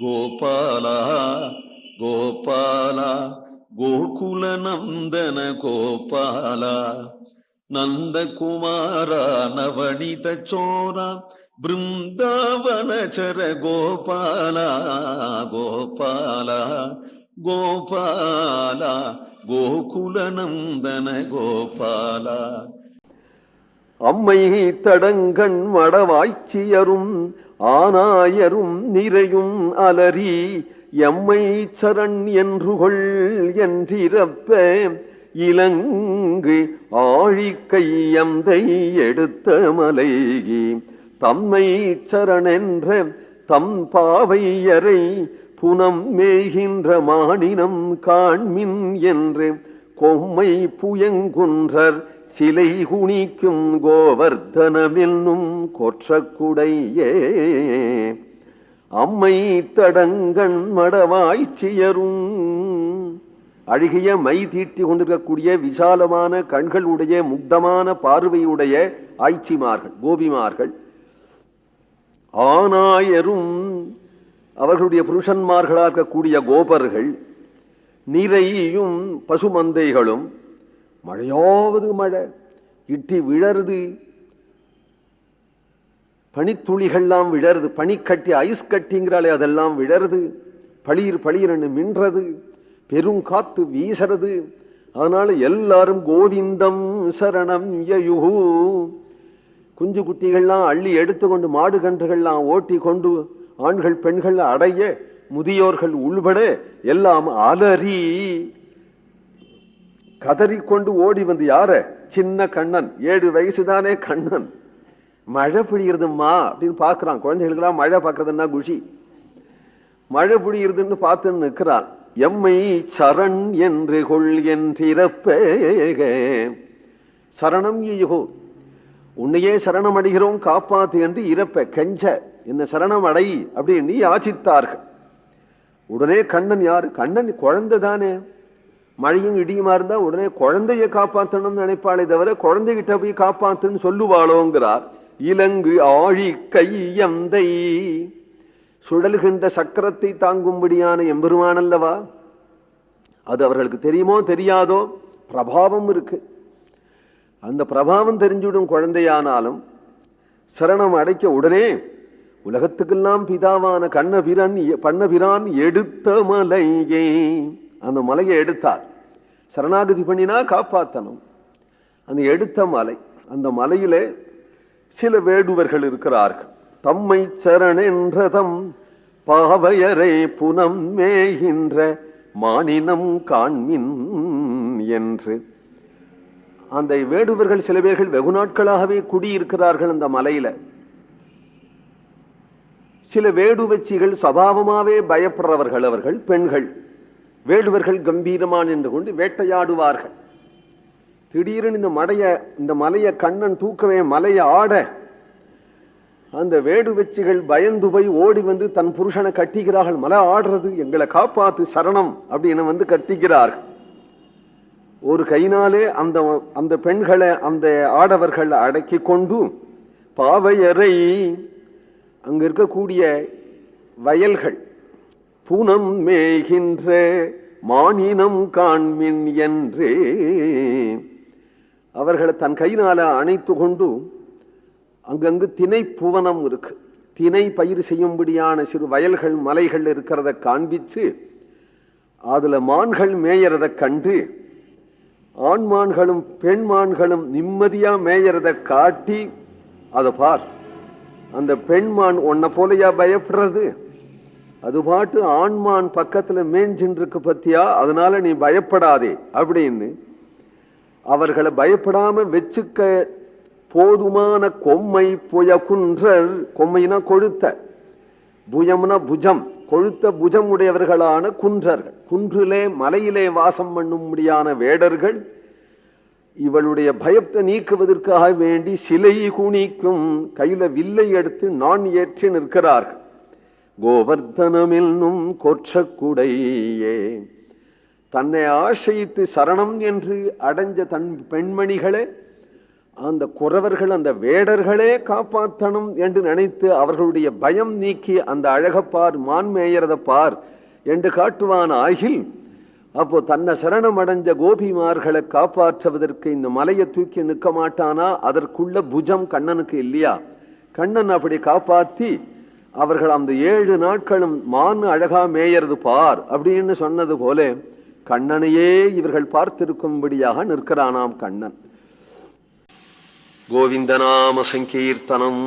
கோபால கோபால கோகுல நந்தன கோபால நந்தகுமார நவனித சோர பிருந்தாவனச்சர கோபால கோபால கோபால கோகுல நந்தன கோபால. அம்மை தடங்கண் மடவாய்ச்சியரும் ஆனாயரும் நிறையும் அலறி எம்மை சரண் என்றுகொள் என்றிரப்ப இலங்கு ஆழிக்கையந்தை எடுத்த மலைகி தம்மை சரணென்ற தம் பாவையரை புனம் மேய்கின்ற மானினம் காண்மின் என்று கொம்மை புயங்குன்றர் சிலை குணிக்கும் கோவர்தனமென்னும் கொற்றக்குடையே. அம்மை தடங்கண் மடவாய்ச்சியரும் அழகிய மை தீட்டி கொண்டிருக்கக்கூடிய விசாலமான கண்களுடைய முக்தமான பார்வையுடைய ஆய்ச்சிமார்கள் கோபிமார்கள், ஆனாயரும் அவர்களுடைய புருஷன்மார்களாக இருக்கக்கூடிய கோபர்கள், நிறையும் பசுமந்தைகளும், மழையாவது மழை இட்டி விழருது, பனித்துளிகள்லாம் விழருது, பனிக்கட்டி ஐஸ் கட்டிங்கிறாலே அதெல்லாம் விழருது, பளிர் பளிர்னு மின்றது, பெருங்காத்து வீசறது. அதனால எல்லாரும் கோவிந்தம் சரணம் யயுஹு. குஞ்சு குட்டிகள்லாம் அள்ளி எடுத்துக்கொண்டு மாடு கன்றுகள்லாம் ஓட்டி கொண்டு ஆண்கள் பெண்கள் அடைய முதியோர்கள் உள்பட எல்லாம் அலறி கதறிக்கொண்டு ஓடி வந்து, யார? சின்ன கண்ணன், 7 வயசுதானே கண்ணன், மழை பிடிக்கிறதுமா அப்படின்னு பாக்குறான். குழந்தைகளுக்கெல்லாம் மழை பார்க்கறதுன்னா குஷி. மழை பிடிக்கிறதுன்னு பார்த்துன்னு நிற்கிறான். எம்மை சரண் என்று கொள் என்றிரப்ப சரணம் ஈகோ, உன்னையே சரணம் அடைகிறோம் காப்பாத்து என்று இறப்ப கெஞ்ச என்ன சரணம் அடை அப்படின்னு யாசித்தார்கள். உடனே கண்ணன் யாரு? கண்ணன் குழந்தை தானே, மழையும் இடியுமா இருந்தா உடனே குழந்தைய காப்பாற்றணும்னு நினைப்பாளே தவிர குழந்தைகிட்ட போய் காப்பாத்துன்னு சொல்லுவாளோங்கிறார். இலங்கு ஆழி கையந்தை, சுழல்கின்ற சக்கரத்தை தாங்கும்படியான எம்பெருமான் அல்லவா? அது அவர்களுக்கு தெரியுமோ தெரியாதோ, பிரபாவம் இருக்கு. அந்த பிரபாவம் தெரிஞ்சுவிடும் குழந்தையானாலும் சரணம் அடைக்க உடனே உலகத்துக்கெல்லாம் பிதாவான பண்ணபிரான் எடுத்த மலையே, அந்த மலையை எடுத்தார். சரணாகதி பண்ணினா காப்பாத்தணும். அந்த எடுத்த மலை, அந்த மலையிலே சில வேடுவர்கள் இருக்கிறார்கள். தம்மை சரணென்றதம் பாவையரை புனம் மேகின்ற மானினம் காண்மின் என்று. அந்த வேடுவர்கள் சில பேர்கள் வெகு நாட்களாகவே குடியிருக்கிறார்கள் அந்த மலையில. சில வேடுவச்சிகள் சபாவமாவே பயப்படுறவர்கள், அவர்கள் பெண்கள். வேடுவர்கள் கம்பீரமான் என்று கொண்டு வேட்டையாடுவார்கள். திடீரென இந்த மலையை கண்ணன் தூக்கவே மலையை ஆட அந்த வேடுவச்சிகள் பயந்து போய் ஓடி வந்து தன் புருஷனை கட்டிக்கிறார்கள். மலை ஆடுறது, எங்களை காப்பாத்து சரணம் அப்படின்னு வந்து கட்டிக்கிறார்கள். ஒரு கையினாலே அந்த பெண்களை அந்த ஆடவர்கள் அடக்கி கொண்டு பாவையரை, அங்க இருக்கக்கூடிய வயல்கள், பூனம் மேகின்ற மானினம் காண்மின் என்றே அவர்களை தன் கையினால அணைத்து கொண்டு, அங்கங்கு திணை புவனம் இருக்கு, திணை பயிர் செய்யும்படியான சிறு வயல்கள் மலைகள் இருக்கிறத காண்பிச்சு அதுல மான்கள் மேயறத கண்டு, ஆண்மான்களும் பெண்மான்களும் நிம்மதியா மேயறத காட்டி, அதை பார், அந்த பெண்மான் உன்னை போலையா பயப்படுறது, அது பாட்டு ஆண்மான் பக்கத்துல மேஞ்சின்றிருக்கு பத்தியா, அதனால நீ பயப்படாதே அப்படின்னு அவர்களை பயப்படாம வச்சுக்க போதுமான கொம்மை புயகுன்றர். கொம்மைனா கொழுத்த, புயம்னா புஜம், கொழுத்த புஜம் உடையவர்களான குன்றர்கள், குன்றிலே மலையிலே வாசம் பண்ணும்படியான வேடர்கள் இவளுடைய பயத்தை நீக்குவதற்காக வேண்டி சிலை குணிக்கும் கையில வில்லை எடுத்து நான் ஏற்றி நிற்கிறார்கள். கோவர்தனமென்னும் கொற்றக்குடையே, தன்னை ஆசைத்து சரணம் என்று அடைஞ்ச தன் பெண்மணிகளே அந்த குறவர்கள் அந்த வேடர்களே காப்பாற்றணும் என்று நினைத்து அவர்களுடைய பயம் நீக்கி அந்த அழகப்பார் மான் மேயறத பார் என்று காட்டுவான் ஆகில், அப்போ தன்னை சரணம் அடைஞ்ச கோபிமார்களை காப்பாற்றுவதற்கு இந்த மலையை தூக்கி நிற்க மாட்டானா? அதற்குள்ள புஜம் கண்ணனுக்கு இல்லையா? கண்ணன் அப்படி காப்பாத்தி அவர்கள் அந்த 7 நாட்களும் மான் அழகா மேயறது பார் அப்படின்னு சொன்னது போல கண்ணனையே இவர்கள் பார்த்திருக்கும்படியாக நிற்கிறானாம் கண்ணன். கோவிந்தநாம சங்கீர்த்தனம்.